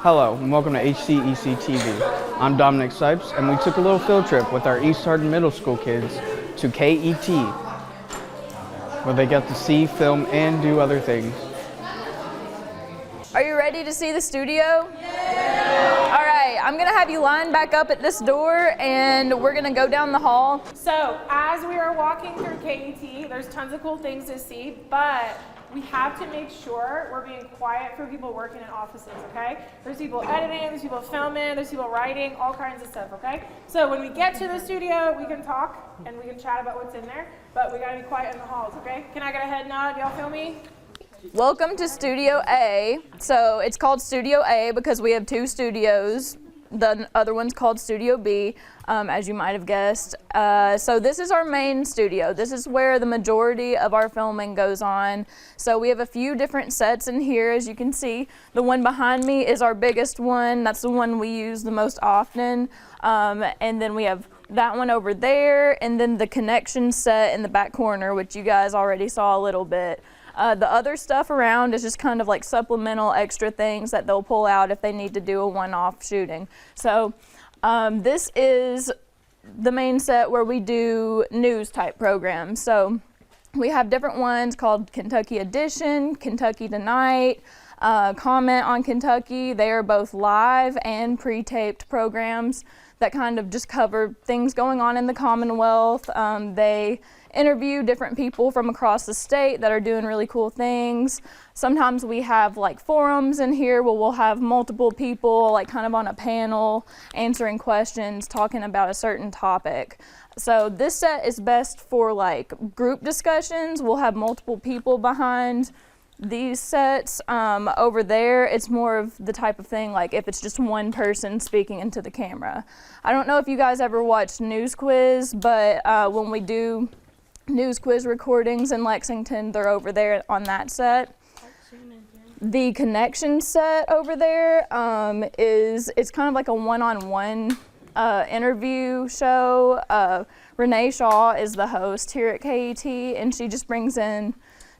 Hello, and welcome to HCEC-TV. I'm Dominic Sipes, and we took a little field trip with our East Hardin Middle School kids to KET, where they got to see, film, and do other things. Are you ready to see the studio? Yeah! All right, I'm gonna have you line back up at this door and we're gonna go down the hall. So as we are walking through KET, there's tons of cool things to see, but we have to make sure we're being quiet for people working in offices, okay? There's people editing, there's people filming, there's people writing, all kinds of stuff, okay? So when we get to the studio, we can talk and we can chat about what's in there, but we gotta be quiet in the halls, okay? Can I get a head nod? Y'all feel me? Welcome to Studio A. So it's called Studio A because we have two studios. The other one's called Studio B, as you might have guessed. So this is our main studio. This is where the majority of our filming goes on. So we have a few different sets in here, as you can see. The one behind me is our biggest one. That's the one we use the most often. And then we have that one over there, and then the connection set in the back corner, which you guys already saw a little bit. The other stuff around is just kind of like supplemental extra things that they'll pull out if they need to do a one-off shooting. So this is the main set where we do news type programs. So we have different ones called Kentucky Edition, Kentucky Tonight, Comment on Kentucky. They are both live and pre-taped programs that kind of just cover things going on in the Commonwealth. They interview different people from across the state that are doing really cool things. Sometimes we have like forums in here where we'll have multiple people like kind of on a panel answering questions, talking about a certain topic. So this set is best for like group discussions. We'll have multiple people behind these sets. Over there, it's more of the type of thing like if it's just one person speaking into the camera. I don't know if you guys ever watched News Quiz, but when we do News Quiz recordings in Lexington, they're over there on that set. The connection set over there it's kind of like a one-on-one interview show. Renee Shaw is the host here at KET, and she just brings in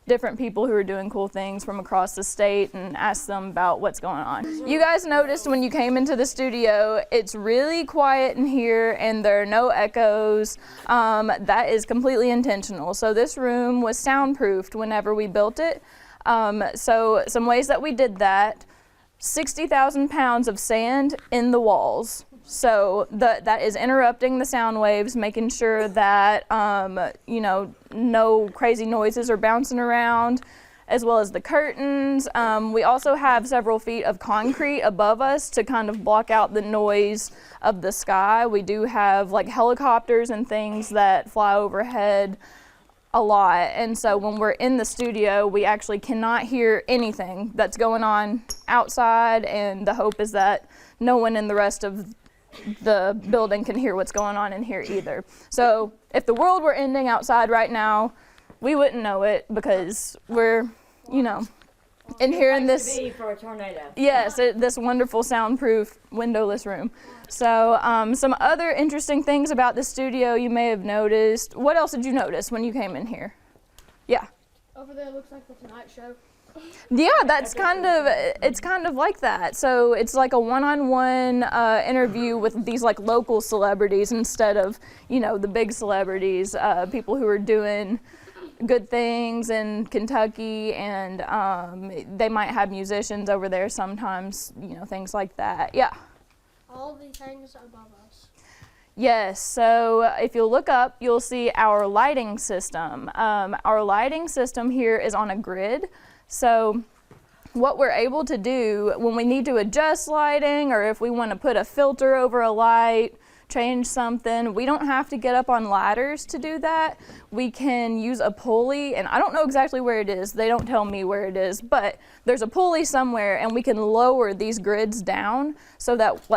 different people who are doing cool things from across the state and ask them about what's going on. You guys noticed when you came into the studio, it's really quiet in here and there are no echoes. That is completely intentional. So this room was soundproofed whenever we built it. So some ways that we did that: 60,000 pounds of sand in the walls. So that is interrupting the sound waves, making sure that no crazy noises are bouncing around, as well as the curtains. We also have several feet of concrete above us to kind of block out the noise of the sky. We do have like helicopters and things that fly overhead a lot, and so when we're in the studio, we actually cannot hear anything that's going on outside, and the hope is that no one in the rest of the building can hear what's going on in here either. So if the world were ending outside right now, we wouldn't know it because we're, in here in this, for a tornado. Yes, this wonderful soundproof windowless room. So some other interesting things about the studio you may have noticed. What else did you notice when you came in here? Yeah. Over there looks like the Tonight Show. Yeah, it's kind of like that. So it's like a one-on-one interview with these like local celebrities instead of, the big celebrities, people who are doing good things in Kentucky, and they might have musicians over there sometimes, things like that. Yeah. All the things above us. Yes, so if you look up, you'll see our lighting system. Our lighting system here is on a grid. So what we're able to do when we need to adjust lighting, or if we want to put a filter over a light, change something, we don't have to get up on ladders to do that. We can use a pulley, and I don't know exactly where it is. They don't tell me where it is, but there's a pulley somewhere, and we can lower these grids down so that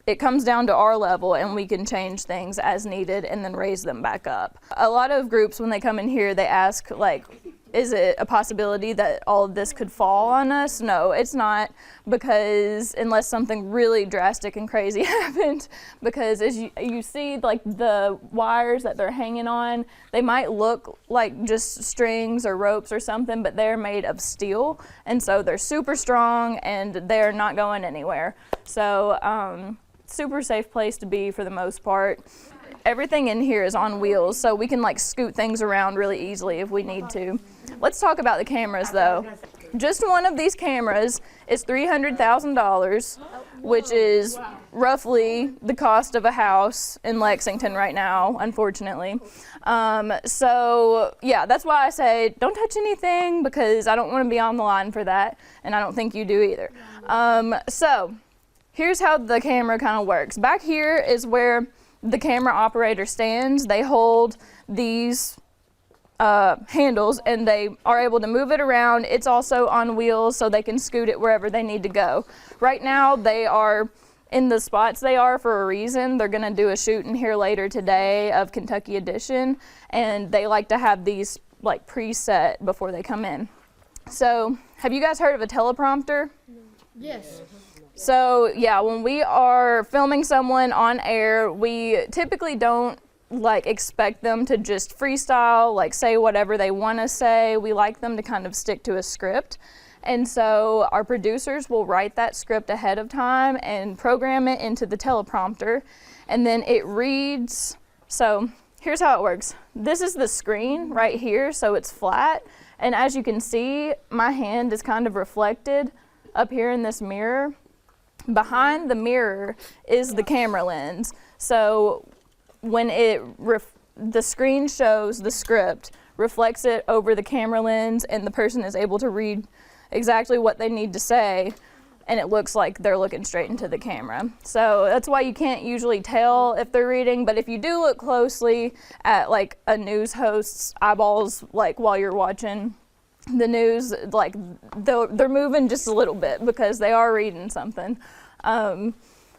it comes down to our level and we can change things as needed and then raise them back up. A lot of groups, when they come in here, they ask is it a possibility that all of this could fall on us? No, it's not, because unless something really drastic and crazy happened, because as you see, like the wires that they're hanging on, they might look like just strings or ropes or something, but they're made of steel, and so they're super strong and they're not going anywhere. So super safe place to be for the most part. Everything in here is on wheels, so we can like scoot things around really easily if we need to. Let's talk about the cameras though. Just one of these cameras is $300,000, which is roughly the cost of a house in Lexington right now, unfortunately. So yeah, that's why I say don't touch anything, because I don't want to be on the line for that, and I don't think you do either. So here's how the camera kind of works. Back here is where the camera operator stands. They hold these handles and they are able to move it around. It's also on wheels, so they can scoot it wherever they need to go. Right now they are in the spots they are for a reason. They're gonna do a shoot in here later today of Kentucky Edition, and they like to have these like preset before they come in. So have you guys heard of a teleprompter? Yes. So yeah, when we are filming someone on air, we typically don't like expect them to just freestyle, like say whatever they want to say. We like them to kind of stick to a script. And so our producers will write that script ahead of time and program it into the teleprompter, and then it reads. So here's how it works. This is the screen right here, so it's flat. And as you can see, my hand is kind of reflected up here in this mirror. Behind the mirror is the camera lens. So when the screen shows the script, reflects it over the camera lens, and the person is able to read exactly what they need to say, and it looks like they're looking straight into the camera. So that's why you can't usually tell if they're reading, but if you do look closely at like a news host's eyeballs, like while you're watching the news, like they're moving just a little bit because they are reading something.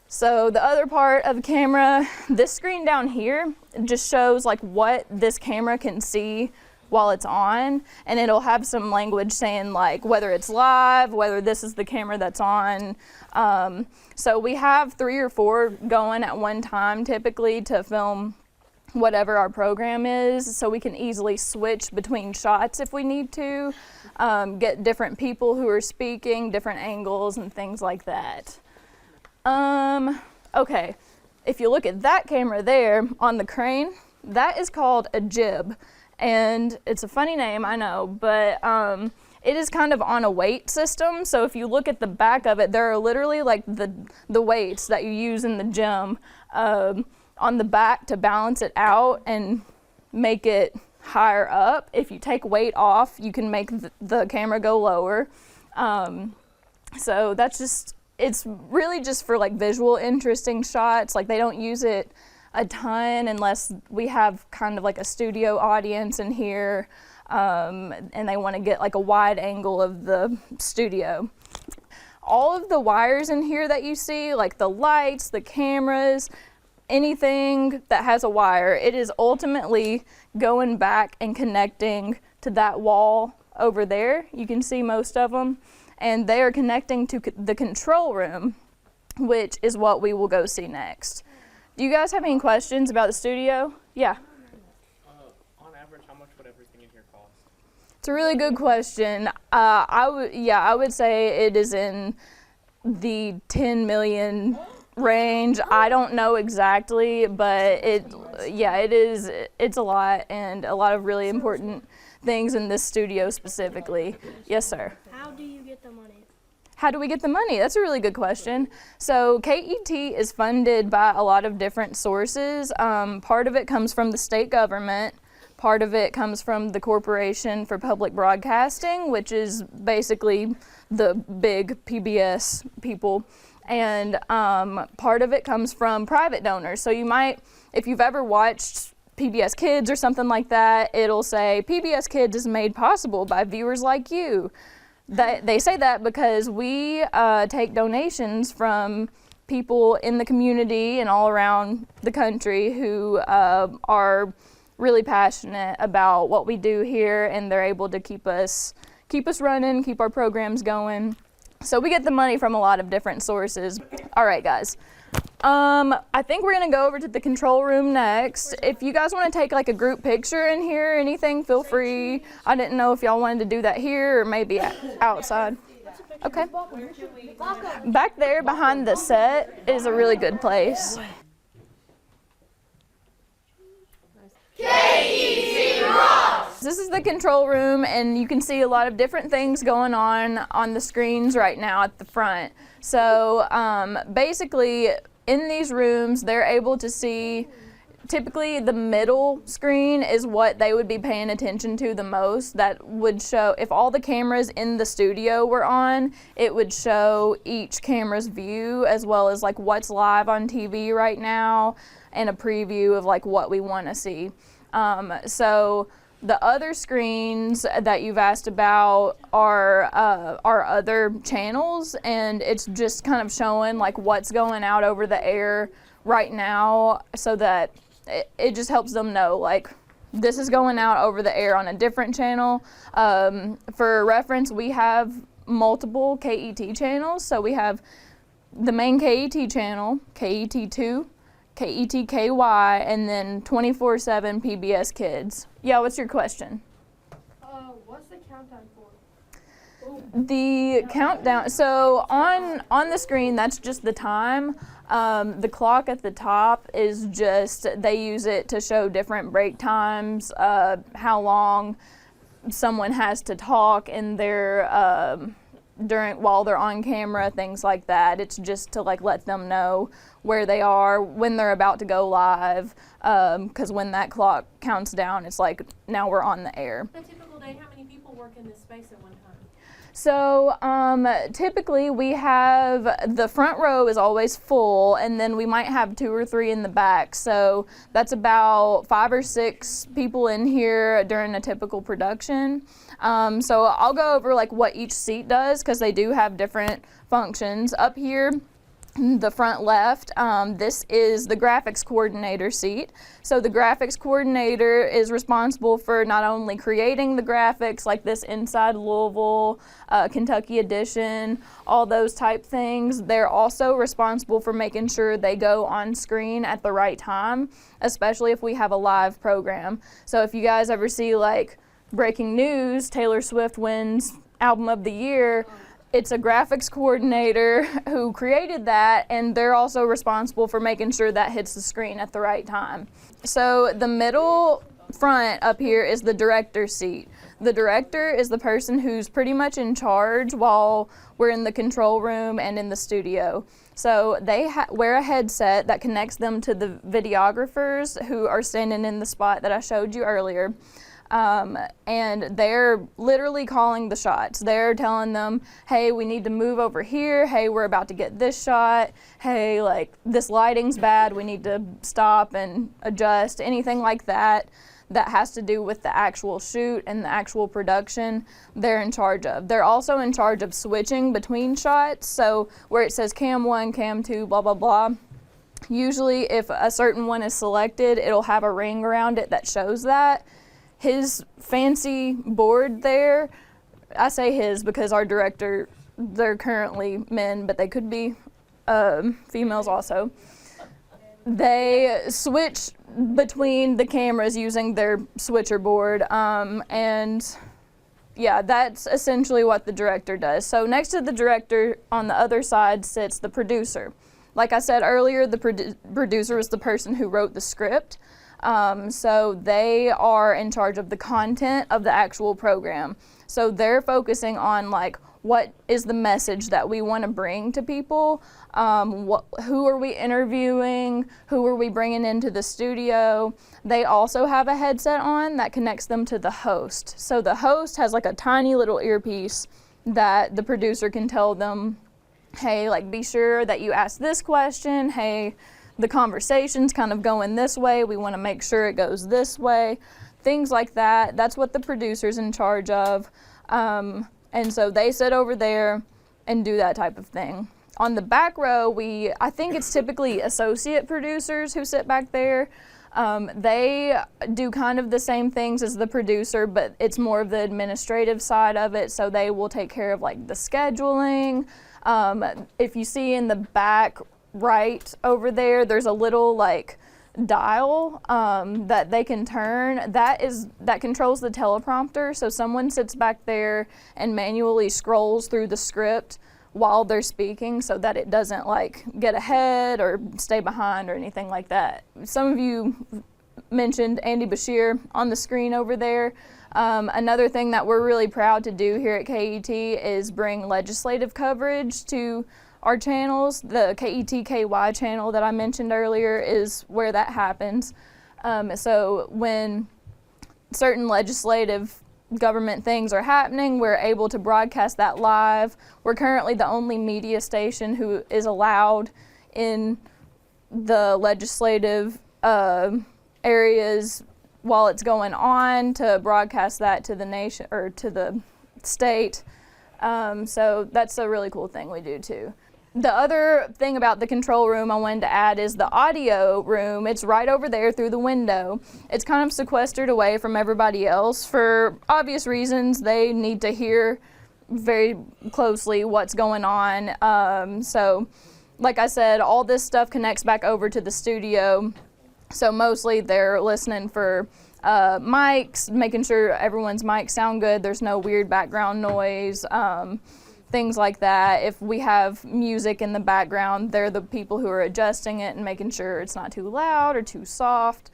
So the other part of the camera, this screen down here, just shows like what this camera can see while it's on, and it'll have some language saying like whether it's live, whether this is the camera that's on. So we have 3 or 4 going at one time typically to film whatever our program is, so we can easily switch between shots if we need to, get different people who are speaking, different angles and things like that. Okay, if you look at that camera there on the crane, that is called a jib, and it's a funny name, I know, but it is kind of on a weight system. So if you look at the back of it, there are literally like the weights that you use in the gym on the back to balance it out and make it higher up. If you take weight off, you can make the camera go lower. So that's just, it's really just for like visual interesting shots. Like they don't use it a ton unless we have kind of like a studio audience in here, and they want to get like a wide angle of the studio. All of the wires in here that you see, like the lights, the cameras, anything that has a wire, it is ultimately going back and connecting to that wall over there. You can see most of them, and they are connecting to the control room, which is what we will go see next. Do you guys have any questions about the studio? Yeah. On average, how much would everything in here cost? It's a really good question. I would say it is in the 10 million range. I don't know exactly, but it's a lot, and a lot of really important things in this studio specifically. Yes, sir. How do you get the money? How do we get the money? That's a really good question. So KET is funded by a lot of different sources. Part of it comes from the state government. Part of it comes from the Corporation for Public Broadcasting, which is basically the big PBS people. And part of it comes from private donors. So you might, if you've ever watched PBS Kids or something like that, it'll say PBS Kids is made possible by viewers like you. They say that because we take donations from people in the community and all around the country who are really passionate about what we do here, and they're able to keep us running, keep our programs going. So we get the money from a lot of different sources. All right, guys. I think we're gonna go over to the control room next. If you guys want to take like a group picture in here or anything, feel free. I didn't know if y'all wanted to do that here or maybe outside. Okay. Back there behind the set is a really good place. KET rocks! This is the control room, and you can see a lot of different things going on the screens right now at the front. So basically, in these rooms, they're able to see, typically the middle screen is what they would be paying attention to the most. That would show, if all the cameras in the studio were on, it would show each camera's view as well as like what's live on TV right now and a preview of like what we want to see. So the other screens that you've asked about are other channels, and it's just kind of showing like what's going out over the air right now, so that it just helps them know like this is going out over the air on a different channel. For reference, we have multiple KET channels. So we have the main KET channel, KET2, KET-KY, and then 24/7 PBS Kids. Yeah, what's your question? What's the countdown for? The countdown, so on the screen, that's just the time. The clock at the top is just, they use it to show different break times, how long someone has to talk in their, while they're on camera, things like that. It's just to like let them know where they are when they're about to go live, because when that clock counts down, it's like now we're on the air. A typical day, how many people work in this space at one time? So typically we have, the front row is always full, and then we might have 2 or 3 in the back. So that's about 5 or 6 people in here during a typical production. So I'll go over like what each seat does, because they do have different functions. Up here, the front left, this is the graphics coordinator seat. So the graphics coordinator is responsible for not only creating the graphics like this Inside Louisville, Kentucky edition, all those type things. They're also responsible for making sure they go on screen at the right time, especially if we have a live program. So if you guys ever see like breaking news, Taylor Swift wins Album of the Year, it's a graphics coordinator who created that, and they're also responsible for making sure that hits the screen at the right time. So the middle front up here is the director's seat. The director is the person who's pretty much in charge while we're in the control room and in the studio. So they wear a headset that connects them to the videographers who are standing in the spot that I showed you earlier. And they're literally calling the shots. They're telling them, hey, we need to move over here. Hey, we're about to get this shot. Hey, like this lighting's bad. We need to stop and adjust. Anything like that that has to do with the actual shoot and the actual production, they're in charge of. They're also in charge of switching between shots. So where it says cam 1, cam 2, blah, blah, blah. Usually if a certain one is selected, it'll have a ring around it that shows that. His fancy board there, I say his because our director, they're currently men, but they could be females also. They switch between the cameras using their switcher board, and yeah, that's essentially what the director does. So next to the director on the other side sits the producer. Like I said earlier, the producer is the person who wrote the script. So they are in charge of the content of the actual program. So they're focusing on like what is the message that we want to bring to people, who are we interviewing, who are we bringing into the studio. They also have a headset on that connects them to the host. So the host has like a tiny little earpiece that the producer can tell them, hey, like be sure that you ask this question, hey, the conversation's kind of going this way, we want to make sure it goes this way, things like that. That's what the producer's in charge of. And so they sit over there and do that type of thing. On the back row, I think it's typically associate producers who sit back there. They do kind of the same things as the producer, but it's more of the administrative side of it. So they will take care of like the scheduling. If you see in the back right over there, there's a little like dial that they can turn. That controls the teleprompter. So someone sits back there and manually scrolls through the script while they're speaking so that it doesn't like get ahead or stay behind or anything like that. Some of you mentioned Andy Bashir on the screen over there. Another thing that we're really proud to do here at KET is bring legislative coverage to our channels. The KET-KY channel that I mentioned earlier is where that happens. So when certain legislative government things are happening, we're able to broadcast that live. We're currently the only media station who is allowed in the legislative areas while it's going on to broadcast that to the nation or to the state. So that's a really cool thing we do too. The other thing about the control room I wanted to add is the audio room. It's right over there through the window. It's kind of sequestered away from everybody else for obvious reasons. They need to hear very closely what's going on. So like I said, all this stuff connects back over to the studio. So mostly they're listening for mics, making sure everyone's mics sound good. There's no weird background noise. Things like that. If we have music in the background, they're the people who are adjusting it and making sure it's not too loud or too soft.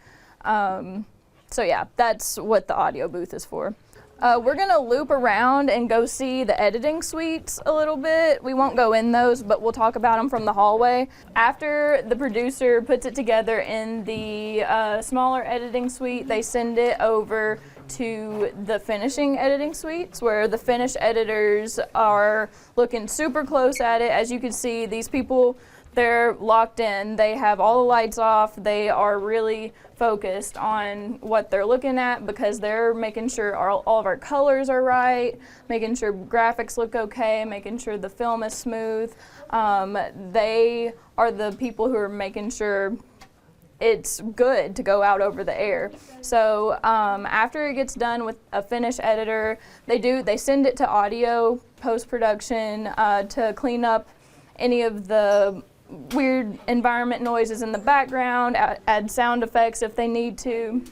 So yeah, that's what the audio booth is for. We're gonna loop around and go see the editing suites a little bit. We won't go in those, but we'll talk about them from the hallway. After the producer puts it together in the smaller editing suite, they send it over to the finishing editing suites where the finished editors are looking super close at it. As you can see, these people, they're locked in. They have all the lights off. They are really focused on what they're looking at because they're making sure all of our colors are right, making sure graphics look okay, making sure the film is smooth. They are the people who are making sure it's good to go out over the air. So after it gets done with a finished editor, they send it to audio post-production to clean up any of the weird environment noises in the background, add sound effects if they need to,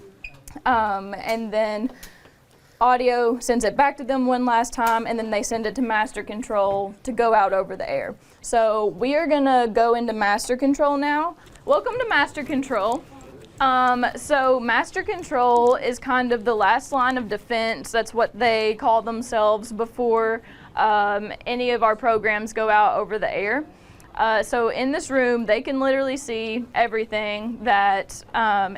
and then audio sends it back to them one last time, and then they send it to master control to go out over the air. So we are gonna go into master control now. Welcome to master control. So master control is kind of the last line of defense. That's what they call themselves before any of our programs go out over the air. So in this room, they can literally see everything that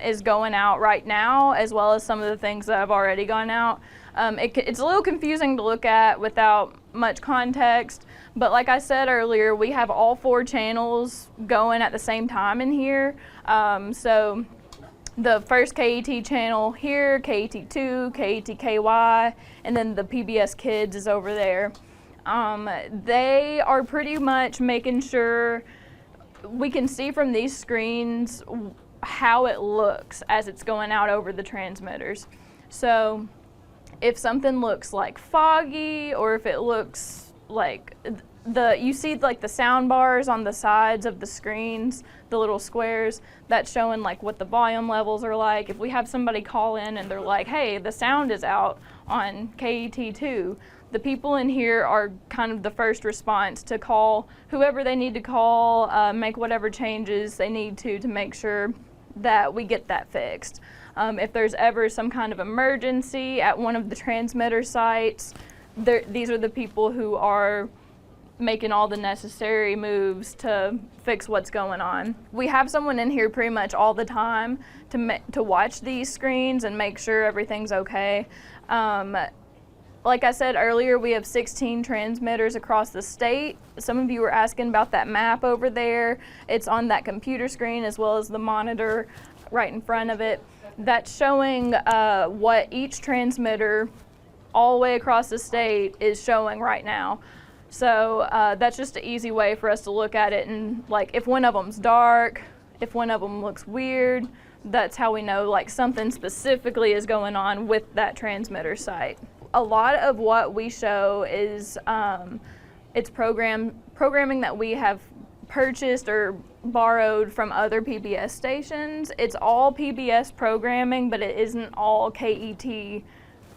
is going out right now, as well as some of the things that have already gone out. It's a little confusing to look at without much context, but like I said earlier, we have all 4 channels going at the same time in here. So the first KET channel here, KET2, KET-KY, and then the PBS Kids is over there. They are pretty much making sure we can see from these screens how it looks as it's going out over the transmitters. So if something looks like foggy, or if it looks like you see like the sound bars on the sides of the screens, the little squares, that's showing like what the volume levels are like. If we have somebody call in and they're like, hey, the sound is out on KET2, the people in here are kind of the first response to call whoever they need to call, make whatever changes they need to make sure that we get that fixed. If there's ever some kind of emergency at one of the transmitter sites, these are the people who are making all the necessary moves to fix what's going on. We have someone in here pretty much all the time to watch these screens and make sure everything's okay. Like I said earlier, we have 16 transmitters across the state. Some of you were asking about that map over there. It's on that computer screen as well as the monitor right in front of it. That's showing what each transmitter all the way across the state is showing right now. So that's just an easy way for us to look at it, and like if one of them's dark, if one of them looks weird, that's how we know like something specifically is going on with that transmitter site. A lot of what we show is it's programming that we have purchased or borrowed from other PBS stations. It's all PBS programming, but it isn't all KET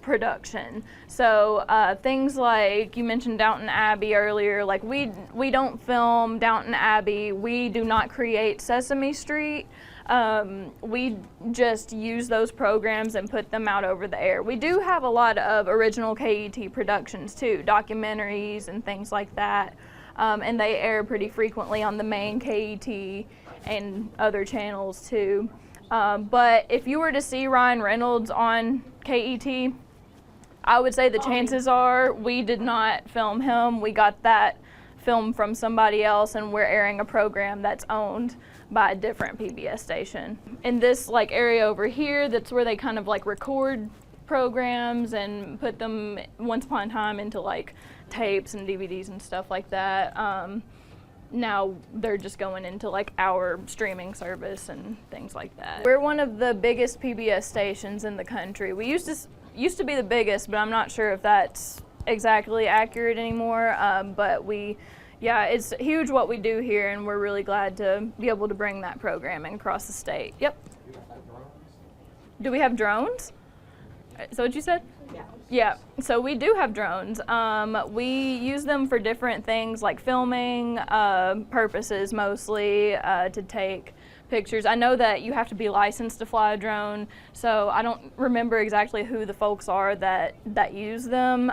production. So things like you mentioned Downton Abbey earlier, like we don't film Downton Abbey, we do not create Sesame Street. We just use those programs and put them out over the air. We do have a lot of original KET productions too, documentaries and things like that. And they air pretty frequently on the main KET and other channels too. But if you were to see Ryan Reynolds on KET, I would say the chances are we did not film him. We got that film from somebody else, and we're airing a program that's owned by a different PBS station. In this like area over here, that's where they kind of like record programs and put them once upon a time into like tapes and DVDs and stuff like that. Now they're just going into like our streaming service and things like that. We're one of the biggest PBS stations in the country. We used to be the biggest, but I'm not sure if that's exactly accurate anymore. But it's huge what we do here, and we're really glad to be able to bring that programming across the state. Yep. Do we have drones? Is that what you said? Yeah, so we do have drones. We use them for different things like filming purposes mostly, to take pictures. I know that you have to be licensed to fly a drone, so I don't remember exactly who the folks are that use them.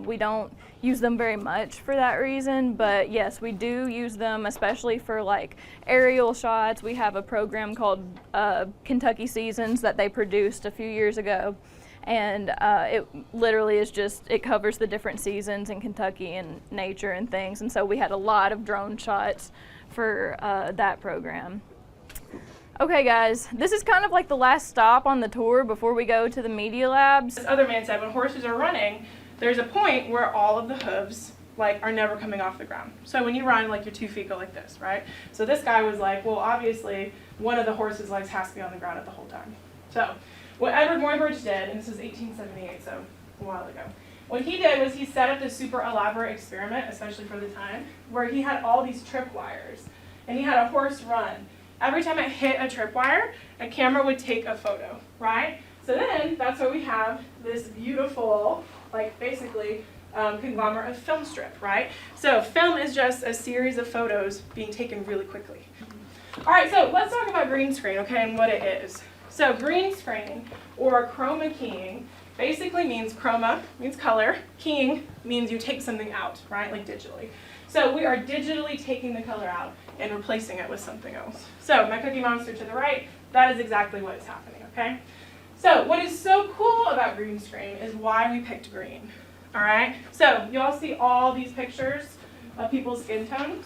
We don't use them very much for that reason, but yes, we do use them, especially for like aerial shots. We have a program called Kentucky Seasons that they produced a few years ago. And it literally is just, it covers the different seasons in Kentucky and nature and things. And so we had a lot of drone shots for that program. Okay guys, this is kind of like the last stop on the tour before we go to the media labs. This other man said when horses are running, there's a point where all of the hooves like are never coming off the ground. So when you run, like your 2 feet go like this, right? So this guy was like, well, obviously one of the horse's legs has to be on the ground at the whole time. So what Edward Muybridge did, and this was 1878, so a while ago, what he did was he set up this super elaborate experiment, especially for the time, where he had all these tripwires, and he had a horse run. Every time it hit a tripwire, a camera would take a photo, right? So then, that's why we have this beautiful, like basically, conglomerate of film strip, right? So film is just a series of photos being taken really quickly. All right, so let's talk about green screen, okay, and what it is. So green screen, or chroma keying, basically means chroma means color, keying means you take something out, right, like digitally. So we are digitally taking the color out and replacing it with something else. So my Cookie Monster to the right, that is exactly what is happening, okay? So what is so cool about green screen is why we picked green, all right? So you all see all these pictures of people's skin tones.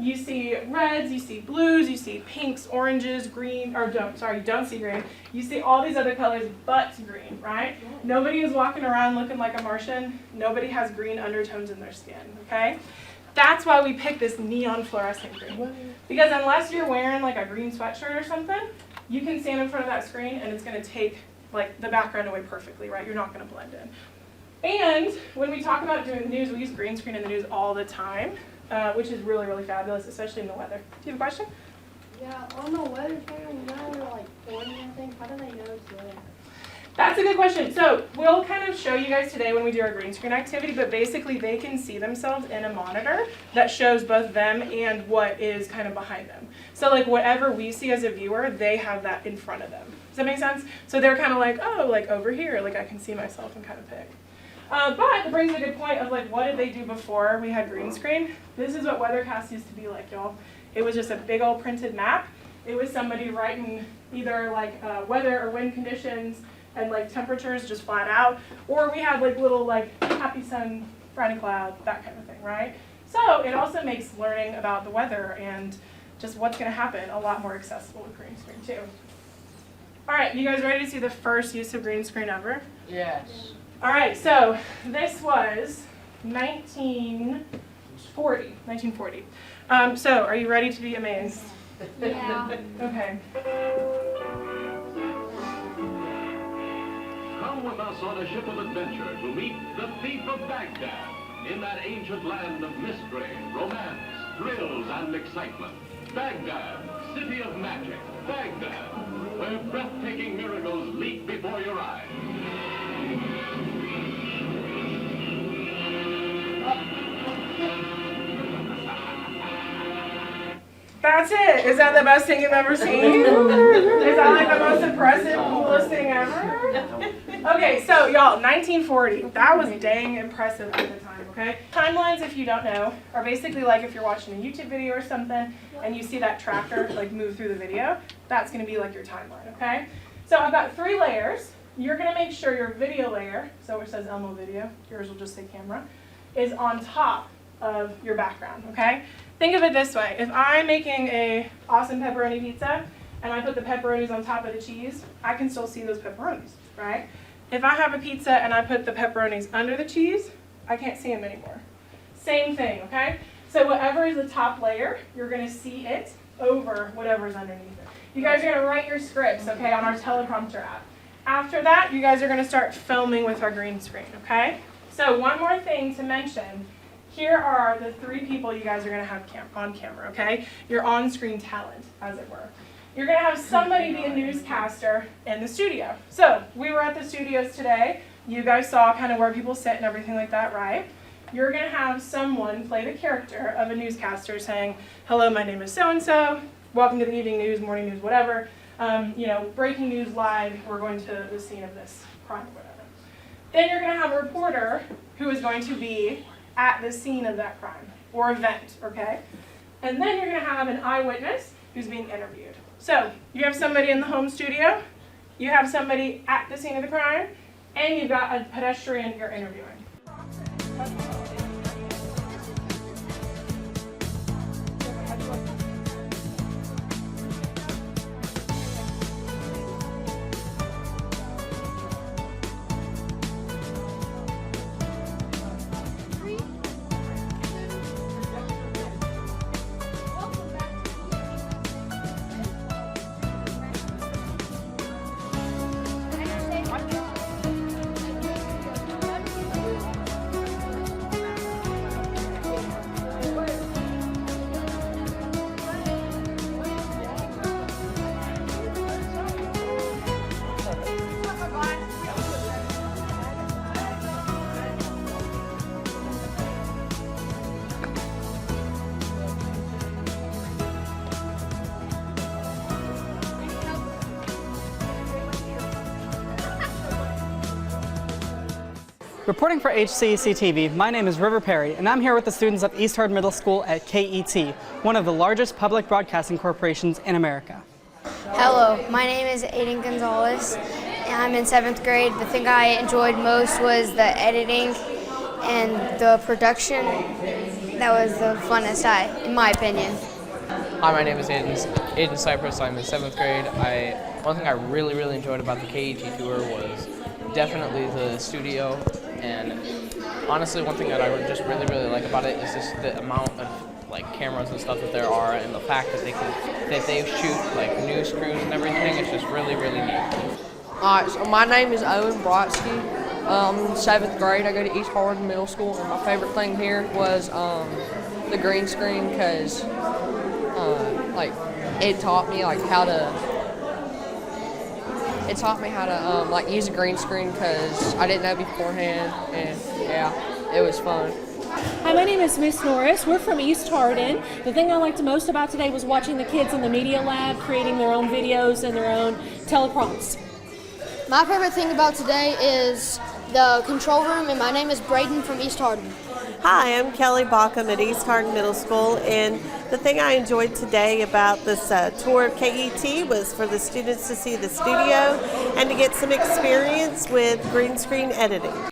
You see reds, you see blues, you see pinks, oranges, green, or you don't see green. You see all these other colors but green, right? Nobody is walking around looking like a Martian. Nobody has green undertones in their skin, okay? That's why we picked this neon fluorescent green. Because unless you're wearing like a green sweatshirt or something, you can stand in front of that screen and it's gonna take like the background away perfectly, right? You're not gonna blend in. And when we talk about doing the news, we use green screen in the news all the time. Which is really, really fabulous, especially in the weather. Do you have a question? Yeah, on the weather channel, you know, they're like pointing and things. How do they know it's weather? That's a good question. So we'll kind of show you guys today when we do our green screen activity, but basically they can see themselves in a monitor that shows both them and what is kind of behind them. So like whatever we see as a viewer, they have that in front of them. Does that make sense? So they're kind of like, oh, like over here, like I can see myself and kind of pick. But it brings a good point of like, what did they do before we had green screen? This is what Weathercast used to be like, y'all. It was just a big old printed map. It was somebody writing either like weather or wind conditions and like temperatures just flat out, or we had like little like happy sun, frowny cloud, that kind of thing, right? So it also makes learning about the weather and just what's going to happen a lot more accessible with green screen too. All right, you guys ready to see the first use of green screen ever? Yes. All right, so this was 1940. So are you ready to be amazed? Yeah. Okay. Come with us on a ship of adventure to meet the Thief of Baghdad in that ancient land of mystery, romance, thrills, and excitement. Baghdad, city of magic. Baghdad, where breathtaking miracles leap before your eyes. That's it. Is that the best thing you've ever seen? Is that like the most impressive, coolest thing ever? Okay, so y'all, 1940. That was dang impressive at the time, okay? Timelines, if you don't know, are basically like if you're watching a YouTube video or something and you see that tractor like move through the video, that's gonna be like your timeline, okay? So I've got 3 layers. You're gonna make sure your video layer, so it says Elmo video, yours will just say camera, is on top of your background, okay? Think of it this way. If I'm making a awesome pepperoni pizza and I put the pepperonis on top of the cheese, I can still see those pepperonis, right? If I have a pizza and I put the pepperonis under the cheese, I can't see them anymore. Same thing, okay? So whatever is the top layer, you're gonna see it over whatever is underneath it. You guys are gonna write your scripts, okay, on our teleprompter app. After that, you guys are gonna start filming with our green screen, okay? So one more thing to mention. Here are the 3 people you guys are going to have on camera, okay? Your on-screen talent, as it were. You're going to have somebody be a newscaster in the studio. So, we were at the studios today. You guys saw kind of where people sit and everything like that, right? You're going to have someone play the character of a newscaster saying, hello, my name is so-and-so. Welcome to the evening news, morning news, whatever. You know, breaking news live. We're going to the scene of this crime, whatever. Then you're going to have a reporter who is going to be at the scene of that crime or event, okay? And then you're gonna have an eyewitness who's being interviewed. So you have somebody in the home studio, you have somebody at the scene of the crime, and you've got a pedestrian you're interviewing. Reporting for HCEC-TV, my name is River Perry, and I'm here with the students of East Hardin Middle School at KET, one of the largest public broadcasting corporations in America. Hello, my name is Aiden Gonzalez, and I'm in 7th grade. The thing I enjoyed most was the editing and the production. That was the funnest, in my opinion. Hi, my name is Aiden Cypress. I'm in 7th grade. One thing I really enjoyed about the KET tour was definitely the studio, and honestly, one thing that I would just really like about it is just the amount of like cameras and stuff that there are, and the fact that they shoot like news crews and everything. It's just really neat. Alright, so my name is Owen Brodsky. I'm in 7th grade. I go to East Hardin Middle School, and my favorite thing here was the green screen, because like it taught me how to. It taught me how to like use a green screen, because I didn't know beforehand, and yeah, it was fun. Hi, my name is Miss Norris. We're from East Hardin. The thing I liked most about today was watching the kids in the media lab creating their own videos and their own teleprompts. My favorite thing about today is the control room, and my name is Braden from East Hardin. Hi, I'm Kelly Baucom at East Hardin Middle School, and the thing I enjoyed today about this tour of KET was for the students to see the studio and to get some experience with green screen editing.